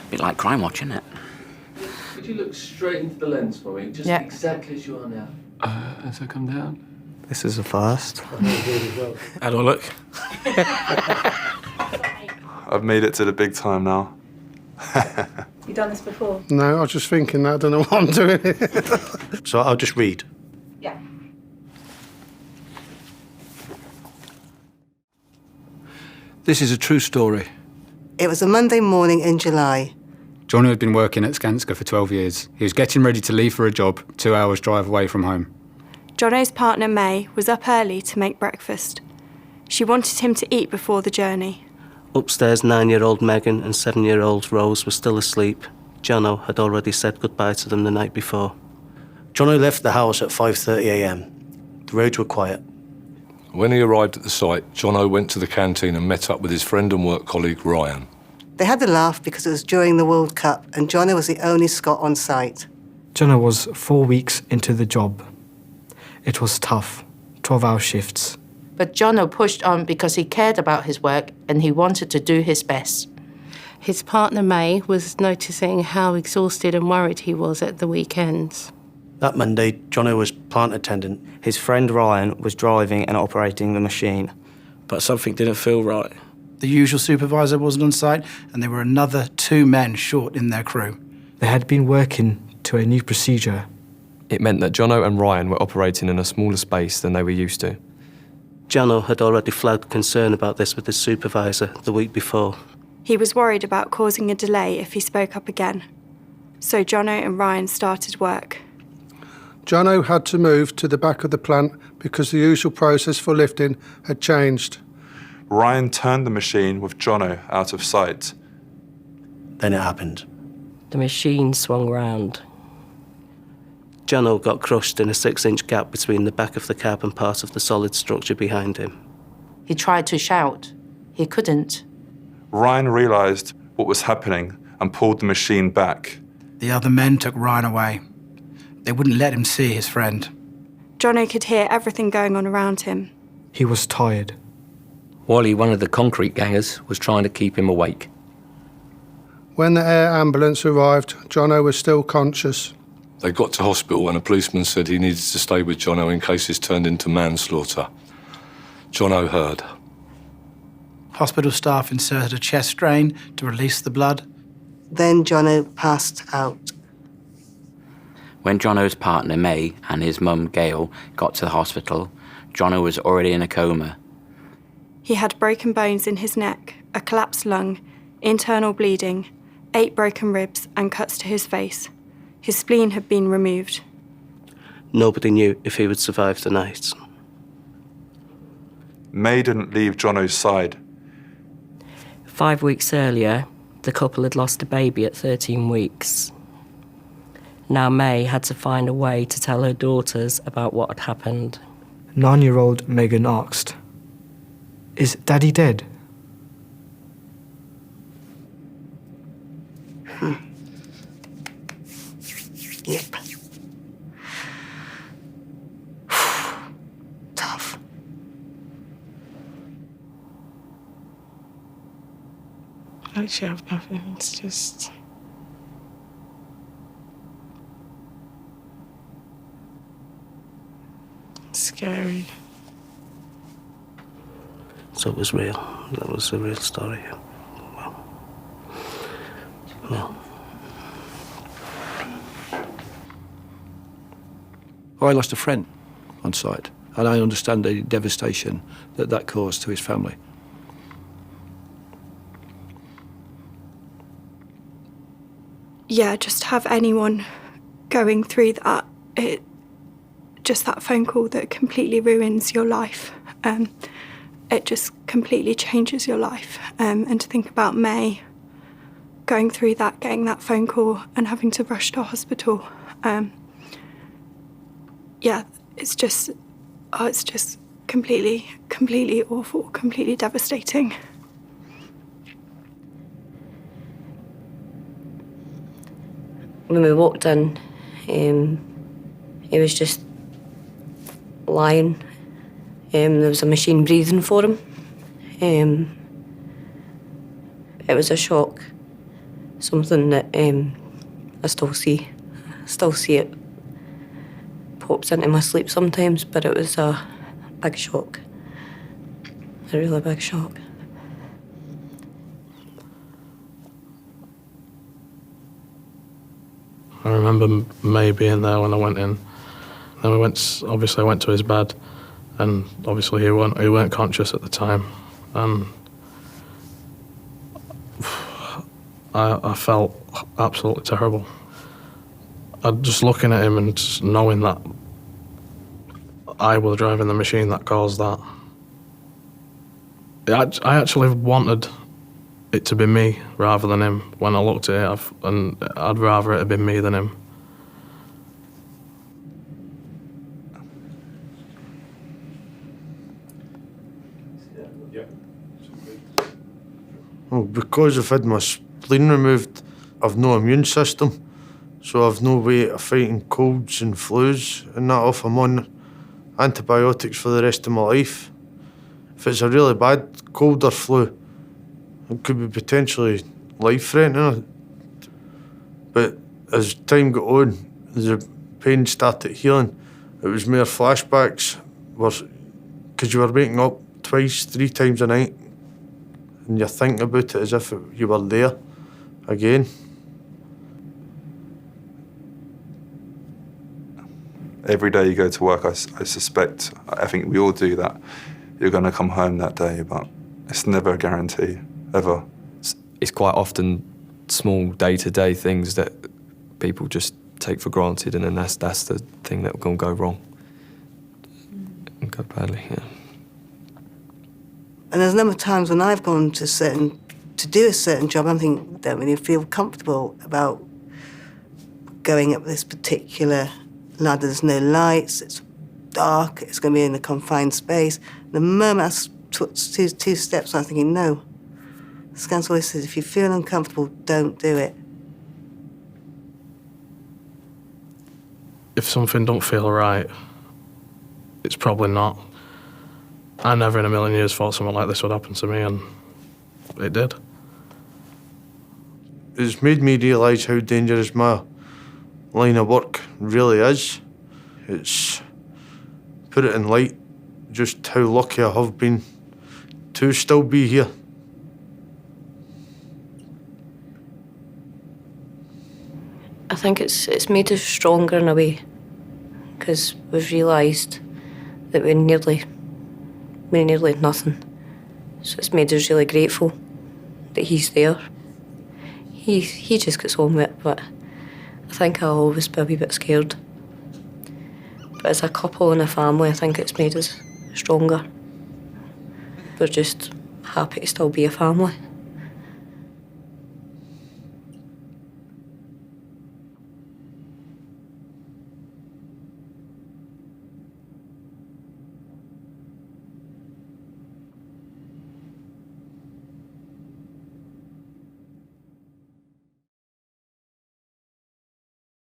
Bit like crime watch, isn't it? Could you look straight into the lens for me? Just exactly as you are now. As I come down. This is a first. How do I look? I've made it to the big time now. You done this before? No, I was just thinking that. I don't know what I'm doing. So I'll just read. Yeah. This is a true story. It was a Monday morning in July. Jonno had been working at Skanska for 12 years. He was getting ready to leave for a job 2 hours drive away from home. Jonno's partner May was up early to make breakfast. She wanted him to eat before the journey. Upstairs, 9-year-old Megan and 7-year-old Rose were still asleep. Jonno had already said goodbye to them the night before. Jonno left the house at 5:30 a.m. The roads were quiet. When he arrived at the site, Jonno went to the canteen and met up with his friend and work colleague, Ryan. They had a laugh because it was during the World Cup and Jonno was the only Scot on site. Jonno was 4 weeks into the job. It was tough, 12-hour shifts. But Jonno pushed on because he cared about his work and he wanted to do his best. His partner May was noticing how exhausted and worried he was at the weekends. That Monday, Jonno was plant attendant. His friend Ryan was driving and operating the machine. But something didn't feel right. The usual supervisor wasn't on site, and there were another 2 men short in their crew. They had been working to a new procedure. It meant that Jonno and Ryan were operating in a smaller space than they were used to. Jonno had already flagged concern about this with his supervisor the week before. He was worried about causing a delay if he spoke up again. So Jonno and Ryan started work. Jonno had to move to the back of the plant because the usual process for lifting had changed. Ryan turned the machine with Jonno out of sight. Then it happened. The machine swung round. Jonno got crushed in a 6-inch gap between the back of the cab and part of the solid structure behind him. He tried to shout. He couldn't. Ryan realised what was happening and pulled the machine back. The other men took Ryan away. They wouldn't let him see his friend. Jonno could hear everything going on around him. He was tired. Wally, one of the concrete gangers, was trying to keep him awake. When the air ambulance arrived, Jonno was still conscious. They got to hospital and a policeman said he needed to stay with Jonno in case this turned into manslaughter. Jonno heard. Hospital staff inserted a chest drain to release the blood. Then Jonno passed out. When Jonno's partner May and his mum Gail got to the hospital, Jonno was already in a coma. He had broken bones in his neck, a collapsed lung, internal bleeding, 8 broken ribs and cuts to his face. His spleen had been removed. Nobody knew if he would survive the night. May didn't leave Jonno's side. 5 weeks earlier, the couple had lost a baby at 13 weeks. Now May had to find a way to tell her daughters about what had happened. 9-year-old Megan asked, "Is Daddy dead?" Yep. Tough. I actually have nothing. It's just... scary. So it was real. That was a real story. Well. I lost a friend on site, and I understand the devastation that that caused to his family. Yeah, just have anyone going through that, just that phone call that completely ruins your life. It just completely changes your life. And to think about May going through that, getting that phone call and having to rush to hospital. Yeah, it's just completely awful, completely devastating. When we walked in, he was just lying. There was a machine breathing for him. It was a shock. something that I still see. I still see it pops into my sleep sometimes, but it was a big shock. A really big shock. I remember May being there when I went in. Then I went to his bed, and obviously he weren't conscious at the time, and I felt absolutely terrible. Just looking at him and just knowing that I was driving the machine that caused that. I actually wanted it to be me rather than him when I looked at it, and I'd rather it had been me than him. Well, because I've had my spleen removed, I've no immune system, so I've no way of fighting colds and flus and that off. I'm on antibiotics for the rest of my life. If it's a really bad cold or flu, it could be potentially life-threatening. But as time got on, as the pain started healing, it was mere flashbacks, because you were waking up 2, 3 times a night, and you're thinking about it as if you were there again. Every day you go to work, I suspect, I think we all do that, you're going to come home that day, but it's never a guarantee, ever. It's quite often small day-to-day things that people just take for granted, and then that's the thing that can go wrong and go badly, yeah. And there's a number of times when I've gone to do a certain job, I'm thinking, I don't really feel comfortable about going up this particular ladder. There's no lights, it's dark, it's going to be in a confined space. The moment I took two steps, I'm thinking, no. Scans always says, if you feel uncomfortable, don't do it. If something don't feel right, it's probably not. I never in a million years thought something like this would happen to me, and it did. It's made me realise how dangerous my line of work really is. It's put it in light just how lucky I have been to still be here. I think it's made us stronger in a way, because we've realised that we nearly had nothing. So it's made us really grateful that he's there. He just gets on with it, but I think I'll always be a wee bit scared. But as a couple and a family, I think it's made us stronger. We're just happy to still be a family.